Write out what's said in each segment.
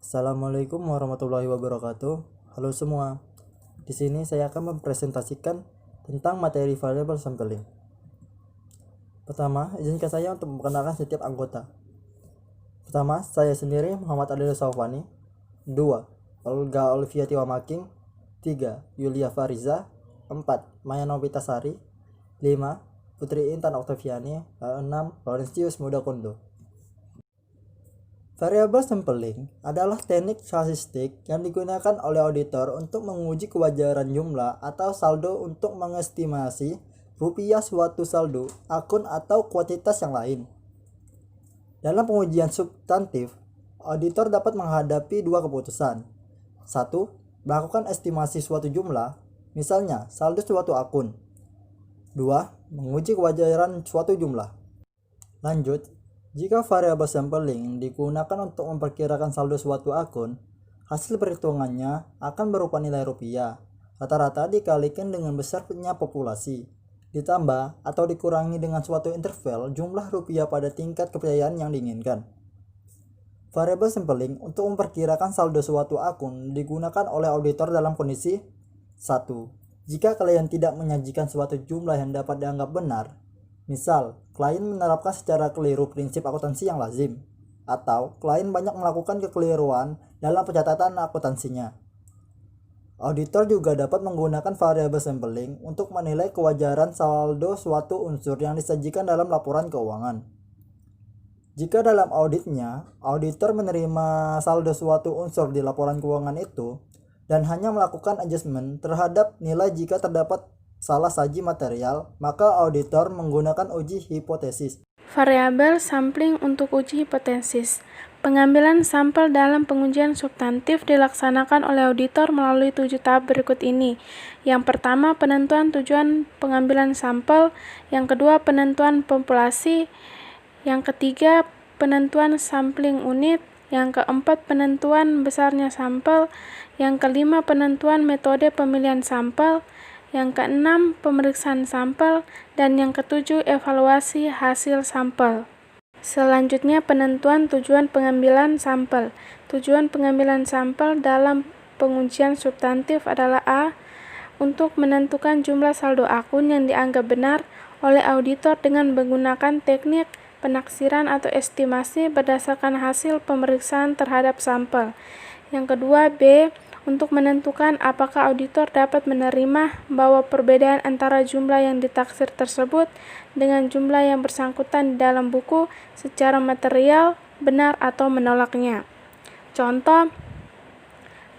Assalamualaikum warahmatullahi wabarakatuh. Halo semua. Di sini saya akan mempresentasikan tentang materi variable sampling. Pertama, izinkan saya untuk memperkenalkan setiap anggota. Pertama, saya sendiri Muhammad Adil Saufani. 2. Olga Olivia Tiwamaking. 3. Yulia Fariza. 4. Maya Novitasari. 5. Putri Intan Oktaviani. 6. Laurentius Muda Kondo. Variable sampling adalah teknik statistik yang digunakan oleh auditor untuk menguji kewajaran jumlah atau saldo untuk mengestimasi rupiah suatu saldo, akun atau kuantitas yang lain. Dalam pengujian substantif, auditor dapat menghadapi dua keputusan. 1. Melakukan estimasi suatu jumlah, misalnya saldo suatu akun. 2. Menguji kewajaran suatu jumlah. Lanjut, jika variabel sampling digunakan untuk memperkirakan saldo suatu akun, hasil perhitungannya akan berupa nilai rupiah, rata-rata dikalikan dengan besarnya populasi, ditambah atau dikurangi dengan suatu interval jumlah rupiah pada tingkat kepercayaan yang diinginkan. Variabel sampling untuk memperkirakan saldo suatu akun digunakan oleh auditor dalam kondisi 1. Jika klien tidak menyajikan suatu jumlah yang dapat dianggap benar, misal, klien menerapkan secara keliru prinsip akuntansi yang lazim, atau klien banyak melakukan kekeliruan dalam pencatatan akuntansinya. Auditor juga dapat menggunakan variabel sampling untuk menilai kewajaran saldo suatu unsur yang disajikan dalam laporan keuangan. Jika dalam auditnya, auditor menerima saldo suatu unsur di laporan keuangan itu, dan hanya melakukan adjustment terhadap nilai jika terdapat salah saji material, maka auditor menggunakan uji hipotesis. Variabel sampling untuk uji hipotesis. Pengambilan sampel dalam pengujian substantif dilaksanakan oleh auditor melalui 7 tahap berikut ini. Yang pertama, penentuan tujuan pengambilan sampel. Yang kedua, penentuan populasi. Yang ketiga, penentuan sampling unit. Yang keempat, penentuan besarnya sampel. Yang kelima, penentuan metode pemilihan sampel. Yang keenam, pemeriksaan sampel, dan yang ketujuh, evaluasi hasil sampel. Selanjutnya, penentuan tujuan pengambilan sampel. Tujuan pengambilan sampel dalam pengujian substantif adalah A. Untuk menentukan jumlah saldo akun yang dianggap benar oleh auditor dengan menggunakan teknik penaksiran atau estimasi berdasarkan hasil pemeriksaan terhadap sampel. Yang kedua, B. Untuk menentukan apakah auditor dapat menerima bahwa perbedaan antara jumlah yang ditaksir tersebut dengan jumlah yang bersangkutan di dalam buku secara material benar atau menolaknya. Contoh,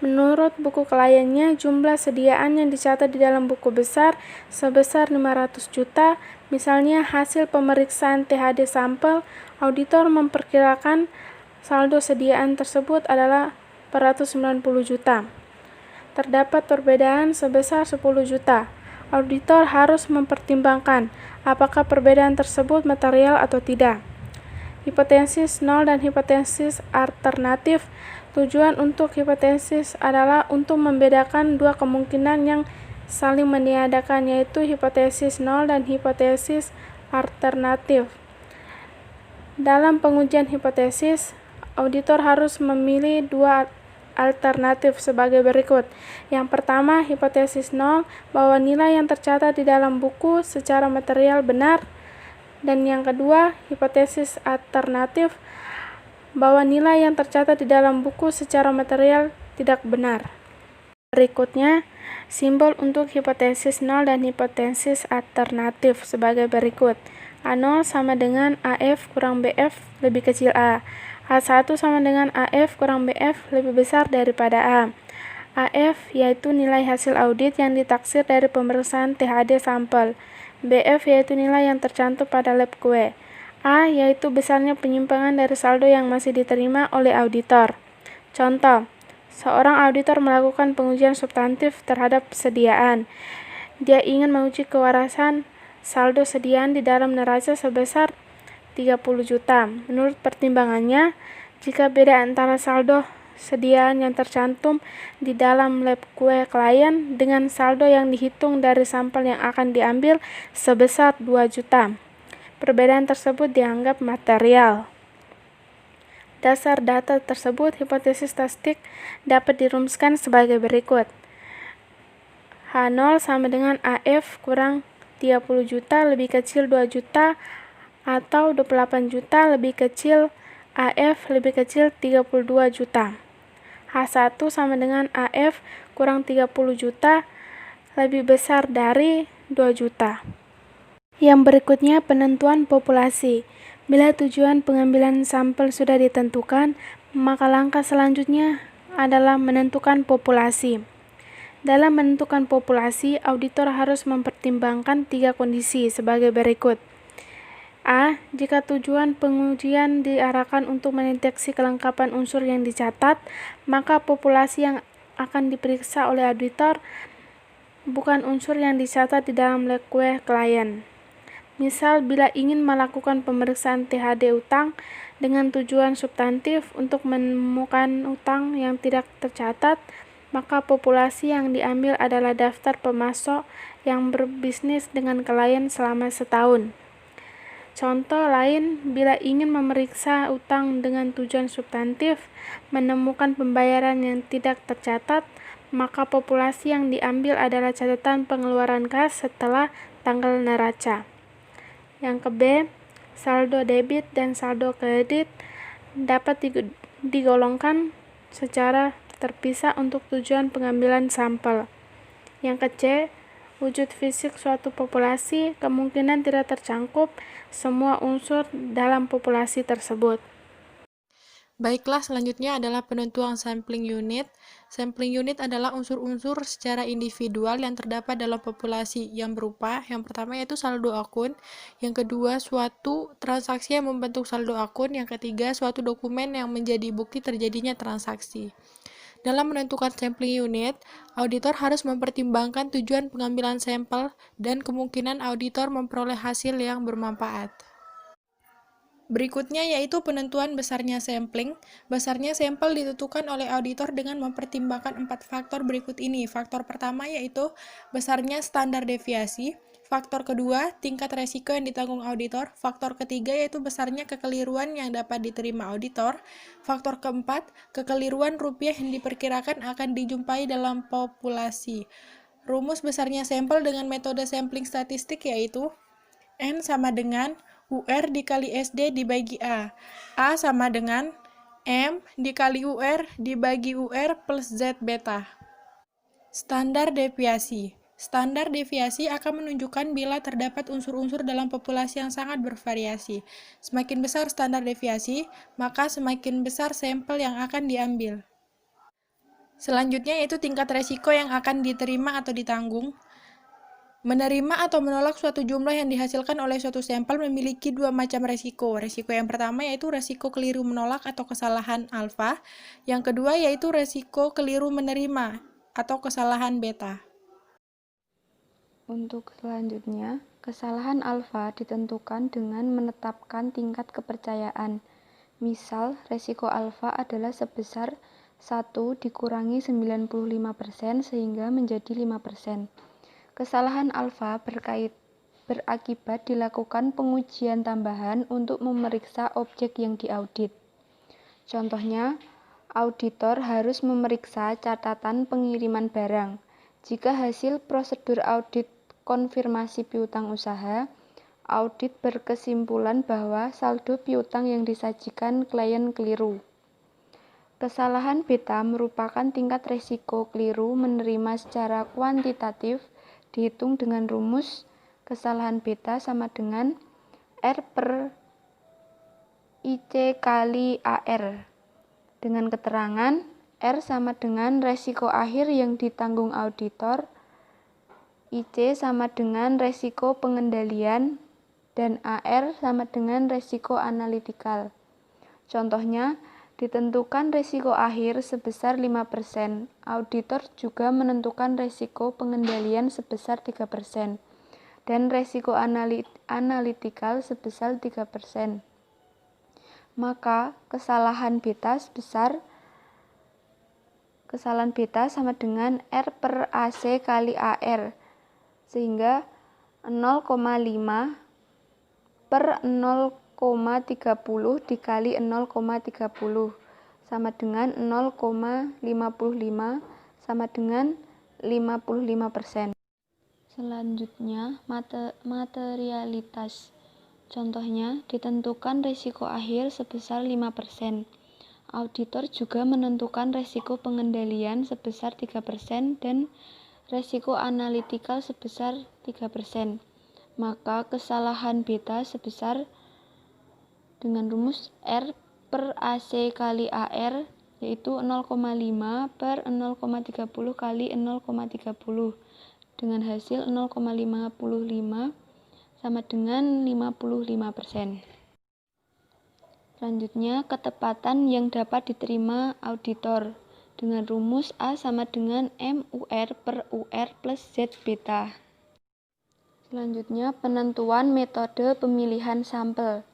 menurut buku kliennya, jumlah sediaan yang dicatat di dalam buku besar sebesar 500 juta, misalnya hasil pemeriksaan THD sampel, auditor memperkirakan saldo sediaan tersebut adalah 490 juta. Terdapat perbedaan sebesar 10 juta. Auditor harus mempertimbangkan apakah perbedaan tersebut material atau tidak. Hipotesis nol dan hipotesis alternatif. Tujuan untuk hipotesis adalah untuk membedakan dua kemungkinan yang saling meniadakan, yaitu hipotesis nol dan hipotesis alternatif. Dalam pengujian hipotesis, auditor harus memilih dua alternatif sebagai berikut. Yang pertama, hipotesis nol, bahwa nilai yang tercatat di dalam buku secara material benar. Dan yang kedua, hipotesis alternatif, bahwa nilai yang tercatat di dalam buku secara material tidak benar. Berikutnya, simbol untuk hipotesis nol dan hipotesis alternatif sebagai berikut. A0 sama dengan AF kurang BF lebih kecil A. A1 sama dengan AF kurang BF lebih besar daripada A. AF yaitu nilai hasil audit yang ditaksir dari pemeriksaan THD sampel. BF yaitu nilai yang tercantum pada lab QE. A yaitu besarnya penyimpangan dari saldo yang masih diterima oleh auditor. Contoh, seorang auditor melakukan pengujian substantif terhadap sediaan. Dia ingin menguji kewarasan saldo sediaan di dalam neraca sebesar 30 juta. Menurut pertimbangannya, jika beda antara saldo sediaan yang tercantum di dalam lab QE klien dengan saldo yang dihitung dari sampel yang akan diambil sebesar 2 juta, perbedaan tersebut dianggap material. Dasar data tersebut, hipotesis statistik dapat dirumuskan sebagai berikut. H0 sama dengan AF kurang 30 juta lebih kecil 2 juta atau 28 juta lebih kecil AF lebih kecil 32 juta. H1 sama dengan AF kurang 30 juta lebih besar dari 2 juta. Yang berikutnya penentuan populasi. Bila tujuan pengambilan sampel sudah ditentukan, maka langkah selanjutnya adalah menentukan populasi. Dalam menentukan populasi, auditor harus mempertimbangkan 3 kondisi sebagai berikut. A. Jika tujuan pengujian diarahkan untuk mendeteksi kelengkapan unsur yang dicatat, maka populasi yang akan diperiksa oleh auditor bukan unsur yang dicatat di dalam lekue klien. Misal, bila ingin melakukan pemeriksaan THD utang dengan tujuan substantif untuk menemukan utang yang tidak tercatat, maka populasi yang diambil adalah daftar pemasok yang berbisnis dengan klien selama setahun. Contoh lain, bila ingin memeriksa utang dengan tujuan substantif, menemukan pembayaran yang tidak tercatat, maka populasi yang diambil adalah catatan pengeluaran kas setelah tanggal neraca. Yang ke-B, saldo debit dan saldo kredit dapat digolongkan secara terpisah untuk tujuan pengambilan sampel. Yang ke-C, wujud fisik suatu populasi kemungkinan tidak tercakup semua unsur dalam populasi tersebut. Baiklah, selanjutnya adalah penentuan sampling unit. Sampling unit adalah unsur-unsur secara individual yang terdapat dalam populasi yang berupa, yang pertama yaitu saldo akun, yang kedua suatu transaksi yang membentuk saldo akun, yang ketiga suatu dokumen yang menjadi bukti terjadinya transaksi. Dalam menentukan sampling unit, auditor harus mempertimbangkan tujuan pengambilan sampel dan kemungkinan auditor memperoleh hasil yang bermanfaat. Berikutnya yaitu penentuan besarnya sampling. Besarnya sampel ditentukan oleh auditor dengan mempertimbangkan 4 faktor berikut ini. Faktor pertama yaitu besarnya standar deviasi. Faktor kedua, tingkat resiko yang ditanggung auditor. Faktor ketiga yaitu besarnya kekeliruan yang dapat diterima auditor. Faktor keempat, kekeliruan rupiah yang diperkirakan akan dijumpai dalam populasi. Rumus besarnya sampel dengan metode sampling statistik yaitu N sama dengan UR dikali SD dibagi A. A sama dengan M dikali UR dibagi UR plus Z beta. Standar deviasi. Standar deviasi akan menunjukkan bila terdapat unsur-unsur dalam populasi yang sangat bervariasi. Semakin besar standar deviasi, maka semakin besar sampel yang akan diambil. Selanjutnya yaitu tingkat resiko yang akan diterima atau ditanggung. Menerima atau menolak suatu jumlah yang dihasilkan oleh suatu sampel memiliki 2 macam resiko. Resiko yang pertama yaitu resiko keliru menolak atau kesalahan alfa. Yang kedua yaitu resiko keliru menerima atau kesalahan beta. Untuk selanjutnya, kesalahan alfa ditentukan dengan menetapkan tingkat kepercayaan. Misal, resiko alfa adalah sebesar 1 dikurangi 95% sehingga menjadi 5%. Kesalahan alfa berakibat dilakukan pengujian tambahan untuk memeriksa objek yang diaudit. Contohnya, auditor harus memeriksa catatan pengiriman barang. Jika hasil prosedur audit konfirmasi piutang usaha, audit berkesimpulan bahwa saldo piutang yang disajikan klien keliru. Kesalahan beta merupakan tingkat resiko keliru menerima secara kuantitatif dihitung dengan rumus kesalahan beta sama dengan R per IC kali AR dengan keterangan R sama dengan resiko akhir yang ditanggung auditor, IC sama dengan resiko pengendalian, dan AR sama dengan resiko analitikal. Contohnya, ditentukan resiko akhir sebesar 5%. Auditor juga menentukan resiko pengendalian sebesar 3% dan resiko analitikal sebesar 3%. Maka kesalahan beta sama dengan R per AC kali AR, sehingga 0,5 per 0,5 dikali 0,30 sama dengan 0,55 sama dengan 55%. Selanjutnya, materialitas. Contohnya, ditentukan risiko akhir sebesar 5%. Auditor juga menentukan risiko pengendalian sebesar 3% dan risiko analitikal sebesar 3%. Maka kesalahan beta sebesar dengan rumus R per AC kali AR yaitu 0,5 per 0,30 kali 0,30 dengan hasil 0,55 sama dengan 55%. Selanjutnya, ketepatan yang dapat diterima auditor dengan rumus A sama dengan MUR per UR plus Z beta. Selanjutnya, penentuan metode pemilihan sampel.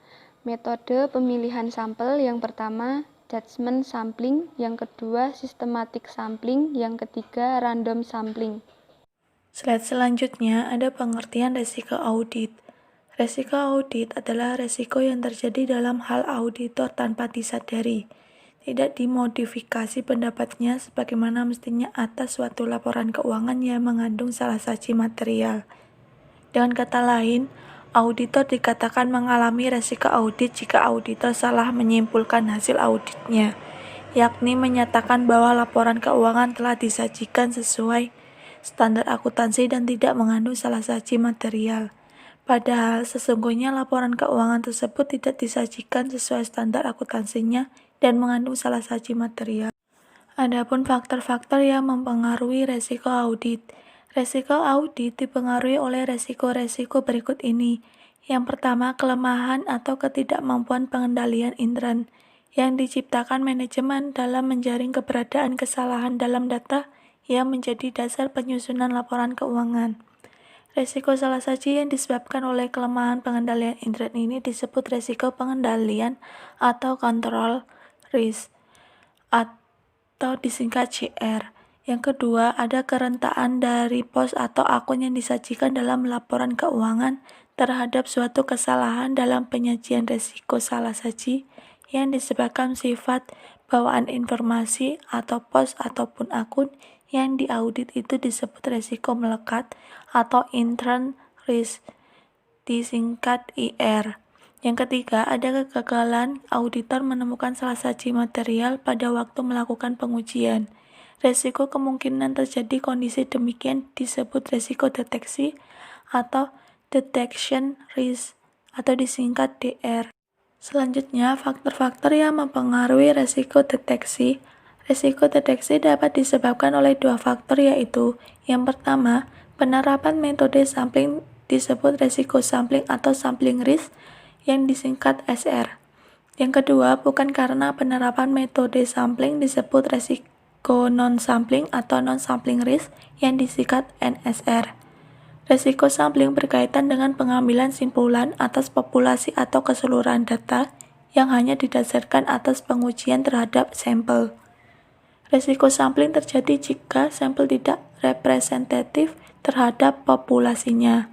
Metode pemilihan sampel yang pertama, judgment sampling, yang kedua, systematic sampling, yang ketiga, random sampling. Slide selanjutnya ada pengertian resiko audit. Resiko audit adalah resiko yang terjadi dalam hal auditor tanpa disadari, tidak dimodifikasi pendapatnya sebagaimana mestinya atas suatu laporan keuangan yang mengandung salah saji material. Dengan kata lain, auditor dikatakan mengalami resiko audit jika auditor salah menyimpulkan hasil auditnya, yakni menyatakan bahwa laporan keuangan telah disajikan sesuai standar akuntansi dan tidak mengandung salah saji material. Padahal sesungguhnya laporan keuangan tersebut tidak disajikan sesuai standar akuntansinya dan mengandung salah saji material. Adapun faktor-faktor yang mempengaruhi resiko audit. Resiko audit dipengaruhi oleh resiko-resiko berikut ini. Yang pertama, kelemahan atau ketidakmampuan pengendalian intern yang diciptakan manajemen dalam menjaring keberadaan kesalahan dalam data yang menjadi dasar penyusunan laporan keuangan. Resiko salah saji yang disebabkan oleh kelemahan pengendalian intern ini disebut resiko pengendalian atau control risk atau disingkat CR. Yang kedua, ada kerentaan dari pos atau akun yang disajikan dalam laporan keuangan terhadap suatu kesalahan dalam penyajian resiko salah saji yang disebabkan sifat bawaan informasi atau pos ataupun akun yang diaudit itu disebut resiko melekat atau intern risk, disingkat IR. Yang ketiga, ada kegagalan auditor menemukan salah saji material pada waktu melakukan pengujian. Resiko kemungkinan terjadi kondisi demikian disebut resiko deteksi atau detection risk atau disingkat DR. Selanjutnya, faktor-faktor yang mempengaruhi resiko deteksi. Risiko deteksi dapat disebabkan oleh dua faktor yaitu, yang pertama, penerapan metode sampling disebut risiko sampling atau sampling risk yang disingkat SR. Yang kedua, bukan karena penerapan metode sampling disebut risiko non-sampling atau non-sampling risk yang disingkat NSR. Risiko sampling berkaitan dengan pengambilan simpulan atas populasi atau keseluruhan data yang hanya didasarkan atas pengujian terhadap sampel. Risiko sampling terjadi jika sampel tidak representatif terhadap populasinya.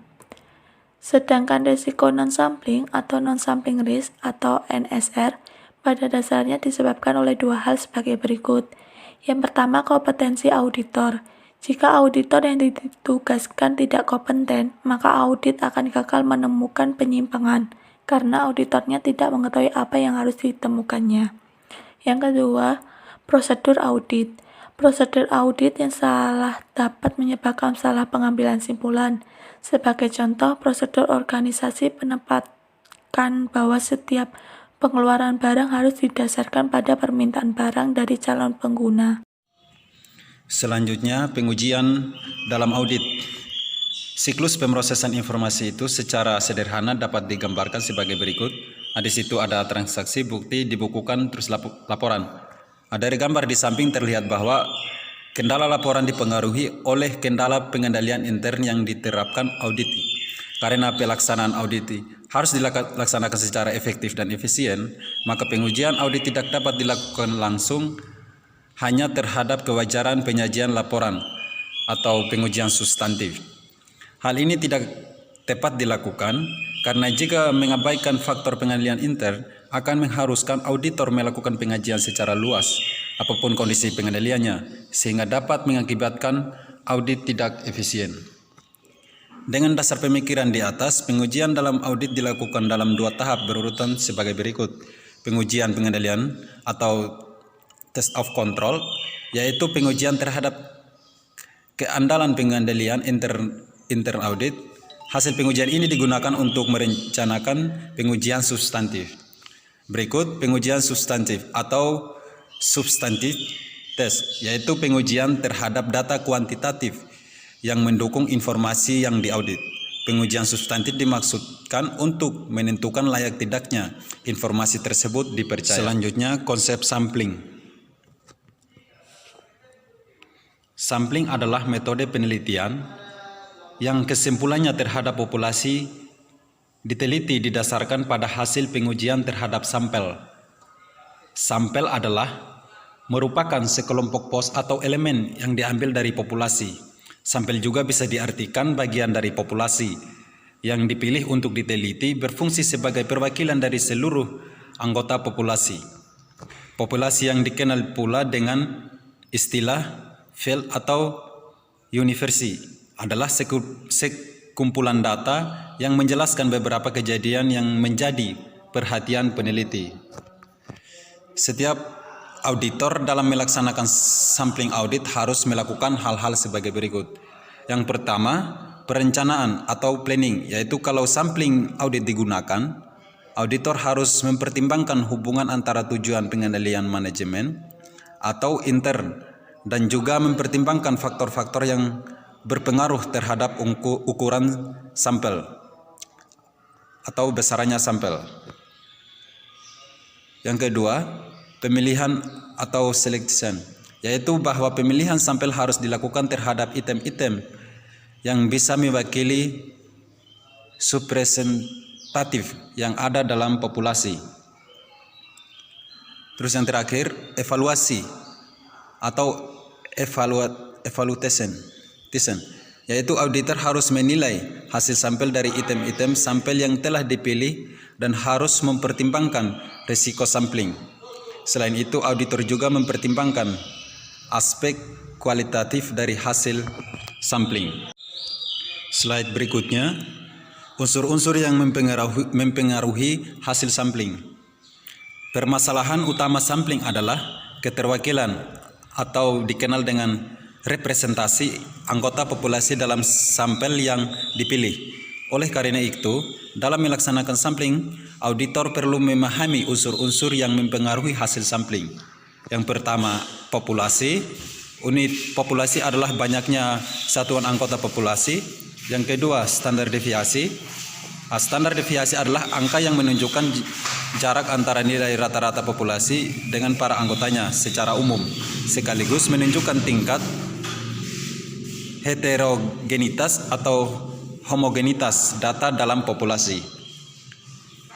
Sedangkan risiko non-sampling atau non-sampling risk atau NSR pada dasarnya disebabkan oleh dua hal sebagai berikut. Yang pertama, kompetensi auditor. Jika auditor yang ditugaskan tidak kompeten, maka audit akan gagal menemukan penyimpangan karena auditornya tidak mengetahui apa yang harus ditemukannya. Yang kedua, prosedur audit. Prosedur audit yang salah dapat menyebabkan salah pengambilan simpulan. Sebagai contoh, prosedur organisasi menempatkan bahwa setiap pengeluaran barang harus didasarkan pada permintaan barang dari calon pengguna. Selanjutnya, pengujian dalam audit. Siklus pemrosesan informasi itu secara sederhana dapat digambarkan sebagai berikut. Di situ ada transaksi, bukti, dibukukan, terus laporan. Dari gambar di samping terlihat bahwa kendala laporan dipengaruhi oleh kendala pengendalian intern yang diterapkan audit. Karena pelaksanaan audit harus dilaksanakan secara efektif dan efisien, maka pengujian audit tidak dapat dilakukan langsung hanya terhadap kewajaran penyajian laporan atau pengujian substantif. Hal ini tidak tepat dilakukan Karena jika mengabaikan faktor pengendalian intern, akan mengharuskan auditor melakukan pengajian secara luas, apapun kondisi pengendaliannya, sehingga dapat mengakibatkan audit tidak efisien. Dengan dasar pemikiran di atas, pengujian dalam audit dilakukan dalam 2 tahap berurutan sebagai berikut. Pengujian pengendalian atau test of control, yaitu pengujian terhadap keandalan pengendalian intern audit. Hasil pengujian ini digunakan untuk merencanakan pengujian substantif. Berikut pengujian substantif atau substantif test, yaitu pengujian terhadap data kuantitatif yang mendukung informasi yang diaudit. Pengujian substantif dimaksudkan untuk menentukan layak tidaknya informasi tersebut dipercaya. Selanjutnya, konsep sampling. Sampling adalah metode penelitian yang kesimpulannya terhadap populasi diteliti didasarkan pada hasil pengujian terhadap sampel. Sampel adalah merupakan sekelompok pos atau elemen yang diambil dari populasi. Sampel juga bisa diartikan bagian dari populasi yang dipilih untuk diteliti, berfungsi sebagai perwakilan dari seluruh anggota populasi. Populasi yang dikenal pula dengan istilah field atau universi adalah sekumpulan data yang menjelaskan beberapa kejadian yang menjadi perhatian peneliti. Setiap auditor dalam melaksanakan sampling audit harus melakukan hal-hal sebagai berikut. Yang pertama, perencanaan atau planning, yaitu kalau sampling audit digunakan, auditor harus mempertimbangkan hubungan antara tujuan pengendalian manajemen atau intern dan juga mempertimbangkan faktor-faktor yang berpengaruh terhadap ukuran sampel atau besarannya sampel. Yang kedua, pemilihan atau selection, yaitu bahwa pemilihan sampel harus dilakukan terhadap item-item yang bisa mewakili subrepresentatif yang ada dalam populasi. Terus yang terakhir, evaluasi atau evaluation, yaitu auditor harus menilai hasil sampel dari item-item sampel yang telah dipilih dan harus mempertimbangkan risiko sampling. Selain itu, auditor juga mempertimbangkan aspek kualitatif dari hasil sampling. Slide berikutnya, unsur-unsur yang mempengaruhi hasil sampling. Permasalahan utama sampling adalah keterwakilan atau dikenal dengan representasi anggota populasi dalam sampel yang dipilih. Oleh karena itu, dalam melaksanakan sampling, auditor perlu memahami unsur-unsur yang mempengaruhi hasil sampling. Yang pertama, populasi. Unit populasi adalah banyaknya satuan anggota populasi. Yang kedua, standar deviasi. Standar deviasi adalah angka yang menunjukkan jarak antara nilai rata-rata populasi dengan para anggotanya secara umum, sekaligus menunjukkan tingkat heterogenitas atau homogenitas data dalam populasi.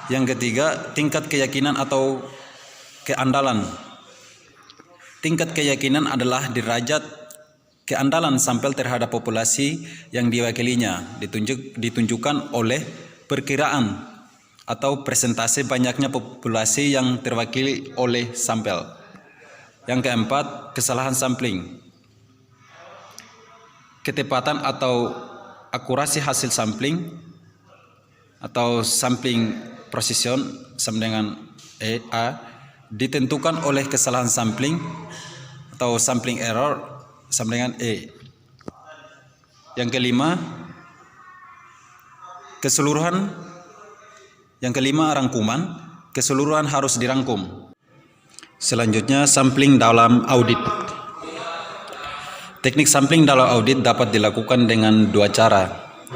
Yang ketiga, tingkat keyakinan atau keandalan. Tingkat keyakinan adalah derajat keandalan sampel terhadap populasi yang diwakilinya, ditunjukkan oleh perkiraan atau persentase banyaknya populasi yang terwakili oleh sampel. Yang keempat, kesalahan sampling. Ketepatan atau akurasi hasil sampling atau sampling precision sama dengan A ditentukan oleh kesalahan sampling atau sampling error sama dengan E. Yang kelima, rangkuman. Keseluruhan harus dirangkum. Selanjutnya, sampling dalam audit. Teknik sampling dalam audit dapat dilakukan dengan 2 cara,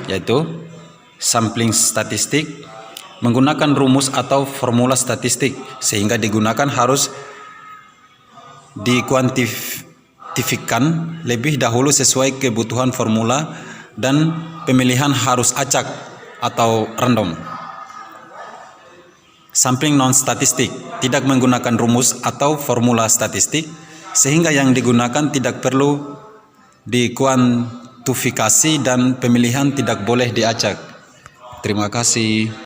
yaitu sampling statistik, menggunakan rumus atau formula statistik, sehingga digunakan harus dikuantifikasikan lebih dahulu sesuai kebutuhan formula dan pemilihan harus acak atau random. Sampling non-statistik tidak menggunakan rumus atau formula statistik, sehingga yang digunakan tidak perlu dikuantifikasi dan pemilihan tidak boleh diacak. Terima kasih.